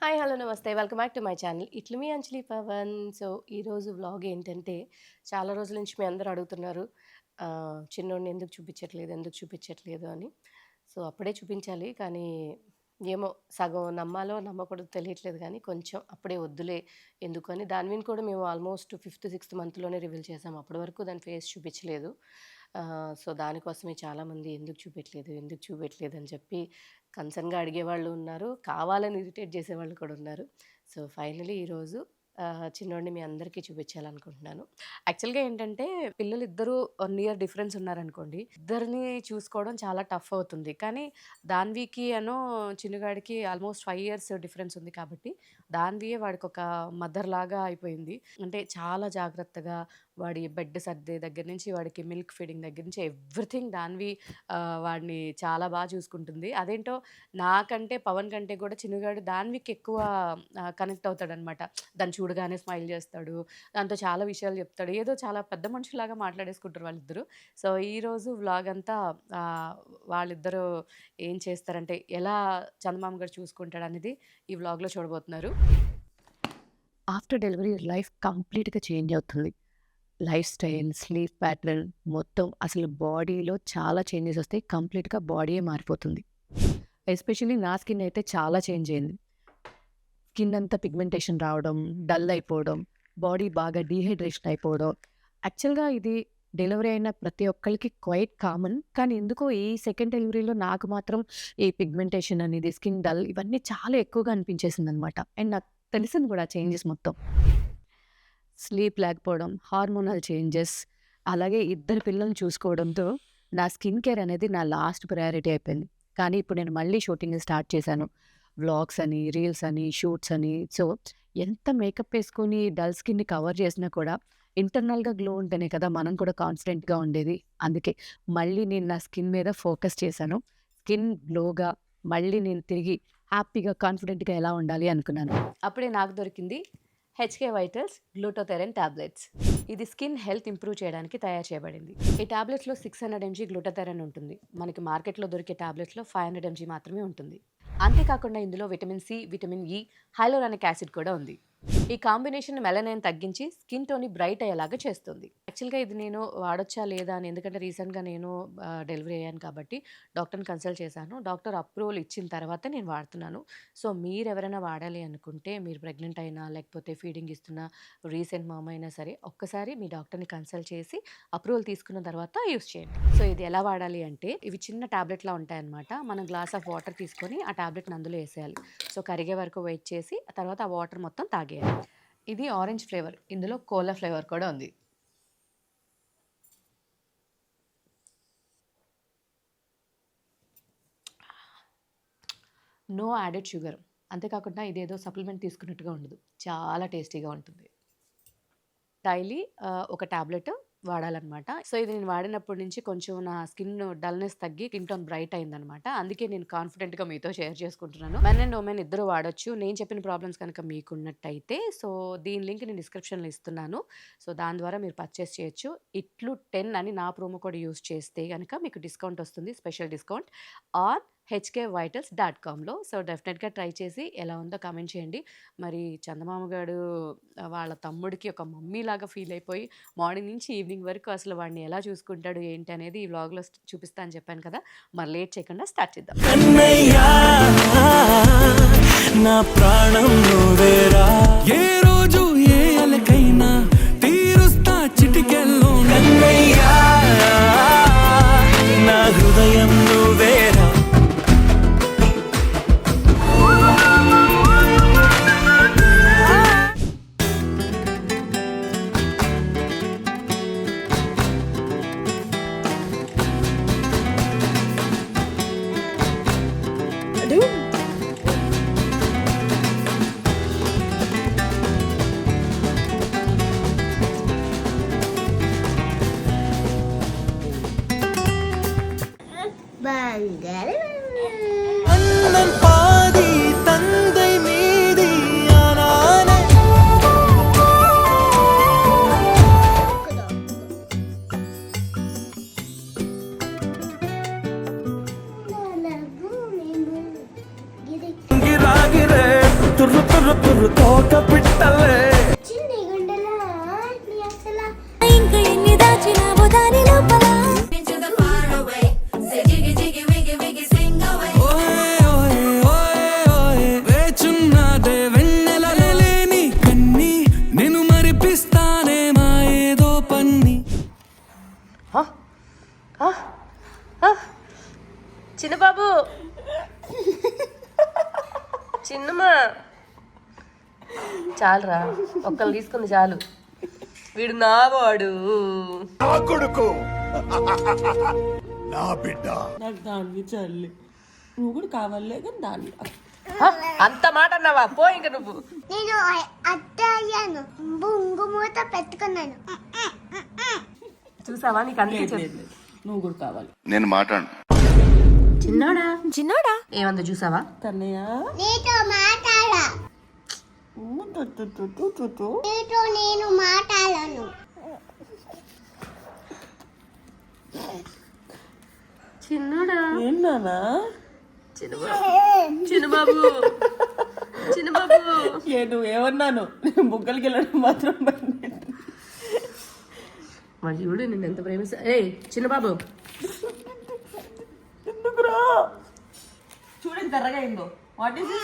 Hi! Hello! నమస్తే. Welcome back to my channel. ఇట్లు మీ అంజలి Pawan. So, ఈరోజు వ్లాగ్ ఏంటంటే, చాలా రోజుల నుంచి మీ అందరూ అడుగుతున్నారు. చిన్నోడిని ఎందుకు చూపించట్లేదు, ఎందుకు చూపించట్లేదు అని. సో, అప్పుడే చూపించాలి. కానీ ఏమో సగం నమ్మాలో, నమ్మకూడదో తెలియట్లేదు గానీ, కొంచెం అప్పుడే వద్దులే ఎందుకని దానివిని కూడా మేము ఆల్మోస్ట్ ఫిఫ్త్, సిక్స్త్ మంత్‌లోనే రివీల్ చేసాం. అప్పటి వరకు దాని ఫేస్ చూపించలేదు. సో, దానికోసమే చాలామంది ఎందుకు చూపియట్లేదు, ఎందుకు చూపియట్లేదు అని చెప్పి కన్సర్న్‌గా అడిగేవాళ్ళు ఉన్నారు. కావాలని ఇరిటేట్ చేసేవాళ్ళు కూడా ఉన్నారు. సో, ఫైనల్లీ ఈరోజు చిన్నోడిని మీ అందరికీ చూపించాలనుకుంటున్నాను. యాక్చువల్‌గా ఏంటంటే పిల్లలిద్దరూ 1 ఇయర్ డిఫరెన్స్ ఉన్నారనుకోండి. ఇద్దరిని చూసుకోవడం చాలా టఫ్ అవుతుంది. కానీ దాన్వికి చిన్నుగాడికి ఆల్మోస్ట్ 5 ఇయర్స్ డిఫరెన్స్ ఉంది కాబట్టి దాన్వియే వాడికొక మదర్‌లాగా అయిపోయింది. అంటే చాలా జాగ్రత్తగా వాడి బెడ్ సర్దే దగ్గర నుంచి, వాడికి మిల్క్ ఫీడింగ్ దగ్గర నుంచి ఎవ్రీథింగ్ దాన్వి వాడిని చాలా చూసుకుంటుంది. అదేంటో నాకంటే, పవన్ కంటే కూడా చిన్నుగాడు దాన్వికి ఎక్కువ కనెక్ట్ అవుతాడనమాట. దాన్ని చూడగానే స్మైల్ చేస్తాడు. దాంతో చాలా విషయాలు చెప్తాడు. ఏదో చాలా పెద్ద మనుషులాగా మాట్లాడేసుకుంటారు వాళ్ళిద్దరూ. సో, ఈరోజు వ్లాగ్ అంతా వాళ్ళిద్దరూ ఏం చేస్తారంటే, ఎలా చందమామ గారు చూసుకుంటాడనేది ఈ వ్లాగ్‌లో చూడబోతున్నారు. ఆఫ్టర్ డెలివరీ లైఫ్ కంప్లీట్‌గా చేంజ్ అవుతుంది. లైఫ్ స్టైల్, స్లీప్ ప్యాటర్న్ మొత్తం అసలు బాడీలో చాలా చేంజెస్ వస్తాయి. కంప్లీట్‌గా బాడీయే మారిపోతుంది. ఎస్పెషల్లీ నా స్కిన్ అయితే చాలా చేంజ్ అయింది. స్కిన్ అంతా పిగ్మెంటేషన్ రావడం, డల్ అయిపోవడం, బాడీ బాగా డీహైడ్రేషన్ అయిపోవడం. యాక్చువల్‌గా ఇది డెలివరీ అయిన ప్రతి ఒక్కళ్ళకి క్వైట్ కామన్. కానీ ఎందుకో ఈ సెకండ్ డెలివరీలో నాకు మాత్రం ఈ పిగ్మెంటేషన్ అనేది, స్కిన్ డల్ ఇవన్నీ చాలా ఎక్కువగా అనిపించేసిందనమాట. అండ్ నాకు తెలిసింది కూడా చేంజెస్ మొత్తం. స్లీప్ లేకపోవడం, హార్మోనల్ చేంజెస్, అలాగే ఇద్దరు పిల్లల్ని చూసుకోవడంతో నా స్కిన్ కేర్ అనేది నా లాస్ట్ ప్రయారిటీ అయిపోయింది. కానీ ఇప్పుడు నేను మళ్ళీ షూటింగ్ స్టార్ట్ చేశాను. వ్లాగ్స్ అని, రీల్స్ అని, షూట్స్ అని. సో, ఎంత మేకప్ వేసుకొని డల్ స్కిన్‌ని కవర్ చేసినా కూడా ఇంటర్నల్‌గా గ్లో ఉంటేనే కదా మనం కూడా కాన్ఫిడెంట్‌గా ఉండేది. అందుకే మళ్ళీ నేను నా స్కిన్ మీద ఫోకస్ చేశాను. స్కిన్ గ్లోగా మళ్ళీ నేను తిరిగి హ్యాపీగా, కాన్ఫిడెంట్‌గా ఎలా ఉండాలి అనుకున్నాను. అప్పుడే నాకు దొరికింది హెచ్‌కే వైటల్స్ గ్లూటాథెరన్ టాబ్లెట్స్. ఇది స్కిన్ హెల్త్ ఇంప్రూవ్ చేయడానికి తయారు చేయబడింది. ఈ టాబ్లెట్స్‌లో 600 ఎంజీ గ్లూటాథెరన్ ఉంటుంది. మనకి మార్కెట్‌లో దొరికే టాబ్లెట్స్‌లో 500 ఎంజీ మాత్రమే ఉంటుంది. అంతేకాకుండా ఇందులో vitamin C, vitamin E, hyaluronic acid కూడా ఉంది. ఈ కాంబినేషన్ మెలనైన్ తగ్గించి స్కిన్ టోన్‌ని బ్రైట్ అయ్యేలాగా చేస్తుంది. యాక్చువల్‌గా ఇది నేను వాడొచ్చా లేదా అని, ఎందుకంటే రీసెంట్‌గా నేను డెలివరీ అయ్యాను కాబట్టి డాక్టర్‌ని కన్సల్ట్ చేశాను. డాక్టర్ అప్రూవల్ ఇచ్చిన తర్వాత నేను వాడుతున్నాను. సో, మీరెవరైనా వాడాలి అనుకుంటే, మీరు ప్రెగ్నెంట్ అయినా, లేకపోతే ఫీడింగ్ ఇస్తున్న రీసెంట్ మామ్ అయినా సరే, ఒక్కసారి మీ డాక్టర్‌ని కన్సల్ట్ చేసి అప్రూవల్ తీసుకున్న తర్వాత యూజ్ చేయండి. సో, ఇది ఎలా వాడాలి అంటే, ఇవి చిన్న టాబ్లెట్‌లా ఉంటాయన్నమాట. మనం గ్లాస్ ఆఫ్ వాటర్ తీసుకొని ఆ టాబ్లెట్‌ని అందులో ఏసేయాలి. సో, కరిగే వరకు వెయిట్ చేసి ఆ తర్వాత ఆ వాటర్ మొత్తం తాగేయాలి. ఇది ఆరెంజ్ ఫ్లేవర్. ఇందులో కోలా ఫ్లేవర్ కూడా ఉంది. No added sugar. అంతేకాకుండా ఇదేదో సప్లిమెంట్ తీసుకున్నట్టుగా ఉండదు. చాలా టేస్టీగా ఉంటుంది. డైలీ ఒక టాబ్లెట్ వాడాలనమాట. సో, ఇది నేను వాడినప్పటి నుంచి కొంచెం నా స్కిన్ డల్‌నెస్ తగ్గి స్కిన్ టోన్ బ్రైట్ అయిందనమాట. అందుకే నేను కాన్ఫిడెంట్‌గా మీతో షేర్ చేసుకుంటున్నాను. మెన్ అండ్ ఉమెన్ ఇద్దరు వాడొచ్చు. నేను చెప్పిన ప్రాబ్లమ్స్ కనుక మీకున్నట్టయితే, సో, దీని లింక్ నేను డిస్క్రిప్షన్‌లో ఇస్తున్నాను. సో, దాని ద్వారా మీరు పర్చేస్ చేయొచ్చు. ఇట్లు 10 అని నా ప్రోమో కోడ్ యూజ్ చేస్తే గనక మీకు డిస్కౌంట్ వస్తుంది. స్పెషల్ డిస్కౌంట్ ఆన్ hkvitals.comలో. సో, డెఫినెట్‌గా ట్రై చేసి ఎలా ఉందో కామెంట్ చేయండి. మరి చందమామ గాడు వాళ్ళ తమ్ముడికి ఒక మమ్మీలాగా ఫీల్ అయిపోయి మార్నింగ్ నుంచి ఈవినింగ్ వరకు అసలు వాడిని ఎలా చూసుకుంటాడు ఏంటి అనేది ఈ వ్లాగ్‌లో చూపిస్తా అని చెప్పాను కదా! మరి లేట్ చేయకుండా స్టార్ట్ చేద్దాం. కన్నయ్యా నా ప్రాణం నువ్వేరా, ఏ రోజు ఏ అలకైనా తీరుస్తా చిటికెల్లో. కన్నయ్యా నా హృదయం నువ్వేరా. తురు తోక పిట్టలే. చిన్ని గుండెలా నీ అసలా ఇంకా ఎన్ని దాచినావో దాని లోపల ఓయే ఓయే ఓయే ఓయే వేచున్నదే వెన్నెలలేని కన్ని నిన్ను మరిపిస్తానే మా ఏదో పన్ని. చిన్నబాబు చిన్నమ్మా చాలురా ఒక్కళ్ళు తీసుకుంది చాలు. వీడు నా వాడు. నాకు దాన్ని చల్లి నువ్వు కూడా కావాలే కానీ దాన్ని అంత మాట అన్నావా? పో ఇంక నువ్వు. నేను అత్త అయ్యాను బొంగు మూత పెట్టుకున్నాను చూసావా నీకు అంతే చెప్పు. నువ్వు కూడా కావాలి. నేను మాట్లాడు. చిన్నోడా ఏమందో చూసావా? తన్నయ్య నీతో మాట్లాడా నీతో నేను మాట్లాడను చిన్నోడా ఏంటన్నా చిన్నబాబు చిన్నబాబు నువ్వు ఏమన్నాను బుగ్గలకి వెళ్ళడం మాత్రం మరి చూడు నేను ఎంత ప్రేమిస్తా. ఏ చిన్నబాబు ఎందుకురా చూడండి తెల్లగా అయిందో వాట్ ఈస్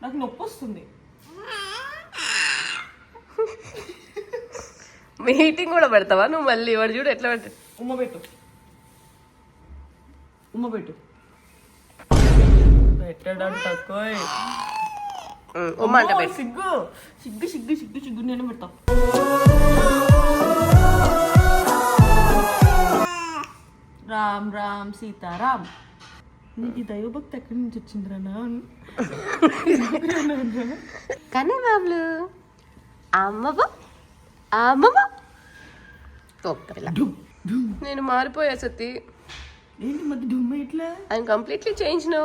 నాకు నొప్పి వస్తుంది. మీటింగ్ కూడా పెడతావా నువ్వు మళ్ళీ? వాడు చూడు ఎట్లా పెట్టు. ఉమ్మ పెట్టు ఉమ్మ పెట్టు పెట్టడంట ఉమ్మ అంటే పెట్టు. సిగ్గు సిగ్గు సిగ్గు సిగ్గు సిగ్గు నేను పెడతా. రామ్ రామ్ సీతారాం. నీకు ఈ దైవభక్తి ఎక్కడి నుంచి వచ్చిందిరా కానీ బాబులు అమ్మమ్మ అమ్మమ్మ ఒక్క పిల్ల. నేను మారిపోయా సతీ. ఏంటి మధ్య డుమ్మ ఇట్లా ఐఎమ్ కంప్లీట్లీ చేంజ్ నౌ.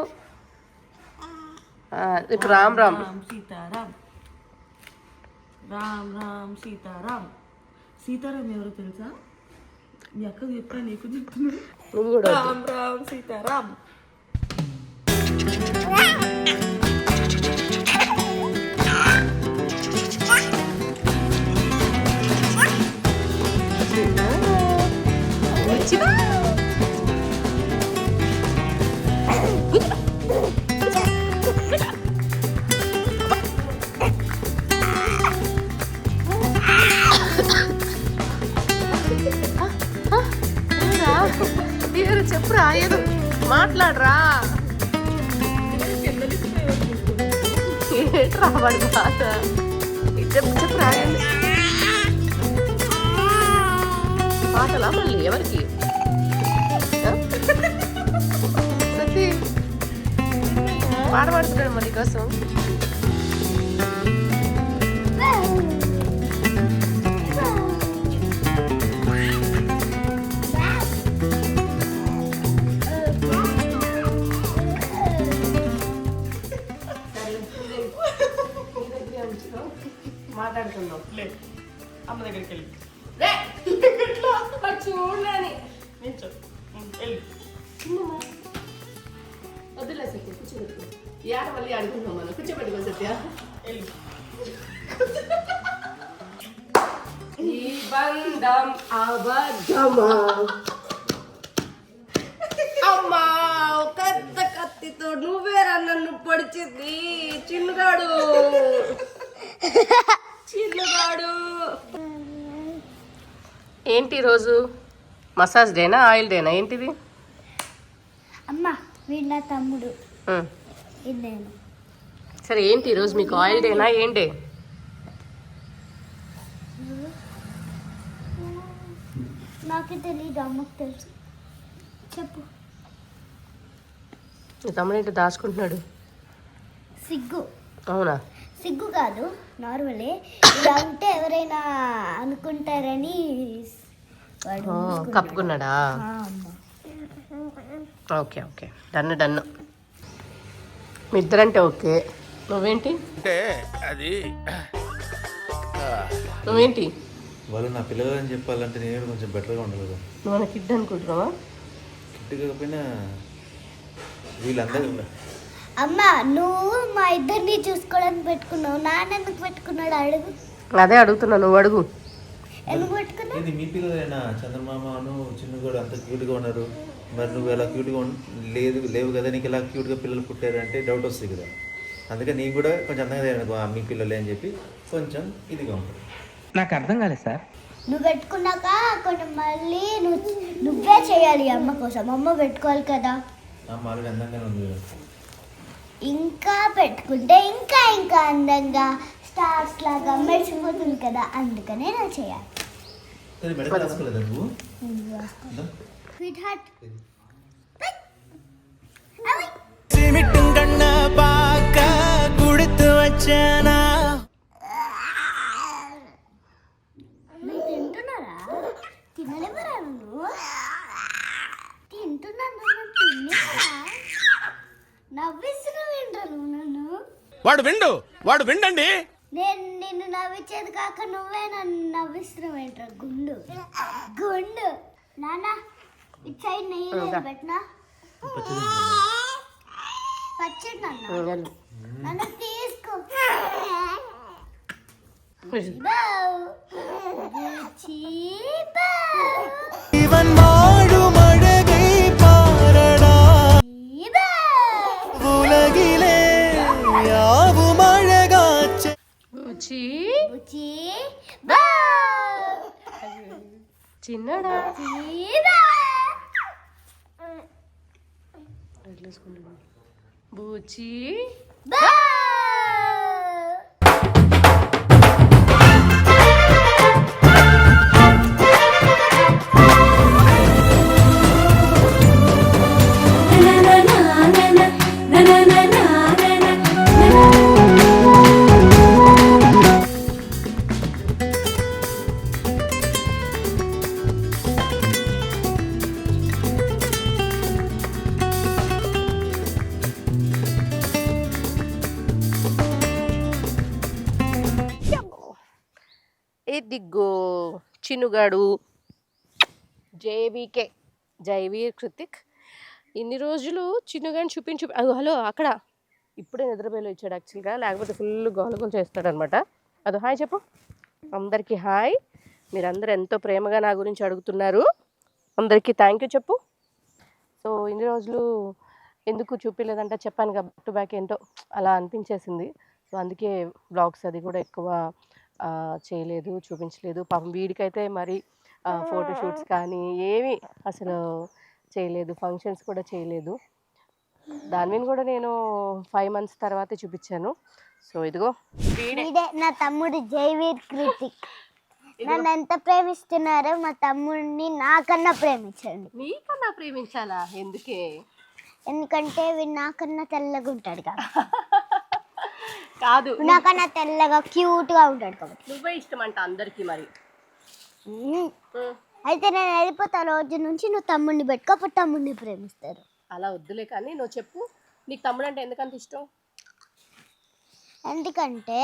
ఇప్పుడు రామ్ రామ్ రామ్ సీతారాం రామ్ రామ్ సీతారాం. సీతారాం ఎవరో తెలుసా? మీ అక్క చెప్పా నీకు చెప్తున్నాడు. నువ్వు కూడా రామ్ రామ్ సీతారాం. చెప్పురా ఏదో మాట్లాడరా. ఏంట్రా వాడి బాధ? చెప్పురా పాటలా మళ్ళీ ఎవరికి? సతీ పాట పాడుతున్నాడు మళ్ళీ కోసం. మాట్లాడుతున్నాం అమ్మ దగ్గరికి వెళ్ళి చూడని వెళ్ళి వద్దులే సత్య కూర్చోబెట్టుకో. ఈ ఆట మళ్ళీ ఆడుకుందాం మనం. కూర్చోబెట్టుకో సత్య. వెళ్ళి ఈ బంధం అబద్ధమా అమ్మా పెద్ద కత్తితో నువ్వేరా నన్ను పొడిచింది చిన్నగాడు చిన్నగాడు. ఏంటి ఈరోజు మసాజ్ డేనా ఆయిల్ డేనా ఏంటిది? అమ్మ వీడు నా తమ్ముడు ఉమ్. ఇది నేను సరే ఏంటి ఈరోజు మీకు ఆయిల్ డేనా ఏంటి? నాకు తెలియదు అమ్మకు తెలుసు చెప్పు. నీ తమ్ముడు ఏంటి దాచుకుంటున్నాడు? సిగ్గు అవునా? సిగ్గు కాదు నార్మలే. ఇలా ఉంటే ఎవరైనా అనుకుంటారని వాడు ఓ, మూసుకున్నాడు. కప్పుకున్నాడా? ఆ, అమ్మ. Okay okay done done. మీ ఇద్దరంటే ఓకే. నువ్వేంటి? అంటే అది నువ్వేంటి? వాళ్ళు నా పిల్లలు అని చెప్పాలంటే నేను కొంచెం బెటర్గా ఉండాలి కదా. నువ్వు మన కిడ్ అనుకుంటున్నావా? కిట్ కాకపోయినా వీళ్ళందరూ అమ్మ నువ్వు మా ఇద్దరిని చూసుకోవడానికి పెట్టుకున్నావు, నాన్న ఎందుకు పెట్టుకున్నాడు అడుగు. అదే అడుగుతున్నా, నువ్వు అడుగు. ఎందుకు పెట్టుకున్నావు? ఇది మీ పిల్లలేనా? చంద్రమామను చిన్నగోడు అంత క్యూట్గా ఉన్నారు, మరి నువ్వు ఎలా క్యూట్గా లేవు కదా, నీకు ఎలా క్యూట్గా పిల్లలు పుట్టారు అంటే డౌట్ వస్తుంది కదా. అందుకే నీకు కూడా కొంచెం అందంగా అనుకో మీ పిల్లలే అని చెప్పి కొంచెం ఇదిగా ఉంటుంది. నాకు అర్థం కాలేదు సార్. నువ్వు పెట్టుకున్నాక కొంచెం మళ్ళీ నువ్వే చేయాలి అమ్మ కోసం. అమ్మ పెట్టుకోవాలి కదా. అమ్మ ఆల్రెడీ అందంగానే ఉంది కదా. ఇంకా పెట్టుకుంటే ఇంకా ఇంకా అందంగా స్టార్స్ లాగా మెరిసిపోతుంది కదా, అందుకనే నేను చేయాలి. అది మెడకు రాసుకోలేదా నువ్వు? స్వీట్ హార్ట్ సిమిట్టు కన్న పాక కుడుతూ వచ్చానా. మీరు తింటున్నారా? తినలేవరా నువ్వు? తింటున్నాను, తిన్నారా? నవ్విస్తున్నావు ఏంట్రా నువ్వు నన్ను? వాడు విండండి. నేను నిన్ను నవ్వించేది కాక నువ్వే నన్ను నవ్విస్తున్నావు ఏంట్రా? గుండు గుండు. నాన్న ఇటు సైడ్ నెయ్యి లేదు పెట్టినా. పచ్చడి నాన్న. నాన్న తీసుకో. బావ్. బుచ్చి బావ్. ఇవన్ మాడు మడగై పారడా ఈ బావ్. ఉలగిలే యావు మഴగాచ్చ. బుచ్చి బుచ్చి బావ్. చిన్నడా ఈ బావ్. బుచ్చి బావ్. ఇదిగో చినుగాడు జేవీకే జైవీర్ కృతిక్. ఇన్ని రోజులు చినుగాని చూపించు. హలో అక్కడ ఇప్పుడే నిద్రపోయిలో ఇచ్చాడు యాక్చువల్గా, లేకపోతే ఫుల్ గోలగోలు చేస్తాడనమాట. అది హాయ్ చెప్పు అందరికీ. హాయ్, మీరందరూ ఎంతో ప్రేమగా నా గురించి అడుగుతున్నారు, అందరికీ థ్యాంక్ యూ చెప్పు. సో ఇన్ని రోజులు ఎందుకు చూపించలేదంటే చెప్పాను కదా, బ్యాక్ టు బ్యాక్ ఏంటో అలా అనిపించేసింది. సో అందుకే బ్లాగ్స్ అది కూడా ఎక్కువ చేయలేదు, చూపించలేదు. పాపం వీడికైతే మరి ఫోటోషూట్స్ కానీ ఏమీ అసలు చేయలేదు, ఫంక్షన్స్ కూడా చేయలేదు. దాని మీద కూడా నేను 5 months తర్వాతే చూపించాను. సో ఇదిగో వీడే నా తమ్ముడు జైవీర్ కృతిక్. నన్ను ఎంత ప్రేమిస్తున్నారో మా తమ్ముడిని నాకన్నా ప్రేమించండి. నీకన్నా ప్రేమించాలా? ఎందుకే? ఎందుకంటే వీడు నాకన్నా తెల్లగా ఉంటాడు కదా. కాదు, నాకన్నా తెల్లగా క్యూట్ గా ఉంటాడు కాబట్టి. నువ్వే ఇష్టం అంట అందరికి మరి. అయితే నేను వెళ్ళిపోతా రోజు నుంచి, నువ్వు తమ్ముడిని పెట్టుకో, అప్పుడు తమ్ముడిని ప్రేమిస్తారు. అలా వద్దులే కానీ నువ్వు చెప్పు, నీకు తమ్ముడు అంటే ఎందుకంత ఇష్టం? ఎందుకంటే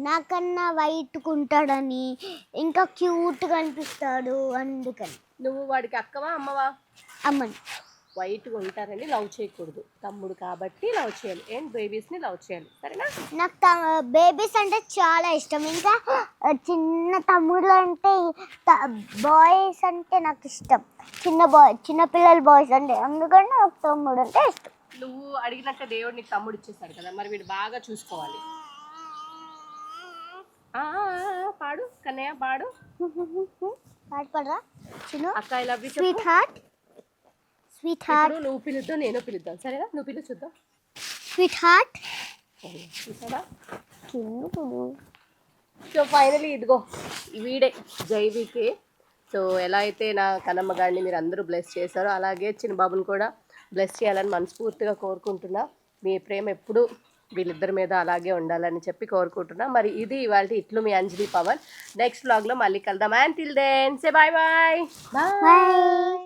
నాకన్నా వైట్గా ఉంటాడని, ఇంకా క్యూట్గా అనిపిస్తాడు, అందుకని. నువ్వు వాడికి అక్కవా అమ్మవా? అమ్మని. వైట్గా ఉంటారని లవ్ చేయకూడదు, తమ్ముడు కాబట్టి లవ్ చేయాలి, అండ్ బేబీస్ని లవ్ చేయాలి, సరేనా? నాకు బేబీస్ అంటే చాలా ఇష్టం. ఇంకా చిన్న తమ్ముడు అంటే బాయ్స్ అంటే నాకు ఇష్టం. చిన్న పిల్లల బాయ్స్ అంటే, అందుకని నాకు తమ్ముడు అంటే ఇష్టం. నువ్వు అడిగినట్టే దేవుడు నీకు తమ్ముడు ఇచ్చేసాడు కదా, మరి వీడు బాగా చూసుకోవాలి. పాడు కన్నయ్య పాడు. పాడరా చిన్న అక్క I love you sweet heart. Sweet heart. నువ్వు పిలుద్దాం, నేను పిలుద్దాం, సరేనా? నువ్వు పిలు చూద్దాం. Sweet heart. చూసారా? సో ఫైనలీ ఇదిగో వీడే జైవీకే. సో ఎలా అయితే నా కన్నమ్మ గారిని మీరు అందరూ బ్లెస్ చేశారో, అలాగే చిన్న బాబుని కూడా బ్లెస్ చేయాలని మనస్ఫూర్తిగా కోరుకుంటున్నా. మీ ప్రేమ ఎప్పుడు వీళ్ళిద్దరి మీద అలాగే ఉండాలని చెప్పి కోరుకుంటున్నా. మరి ఇది ఇవాళ ఇట్లు మీ అంజలి పవన్. నెక్స్ట్ వ్లాగ్లో మళ్ళీ కలుద్దాం. And till then say bye bye. Bye.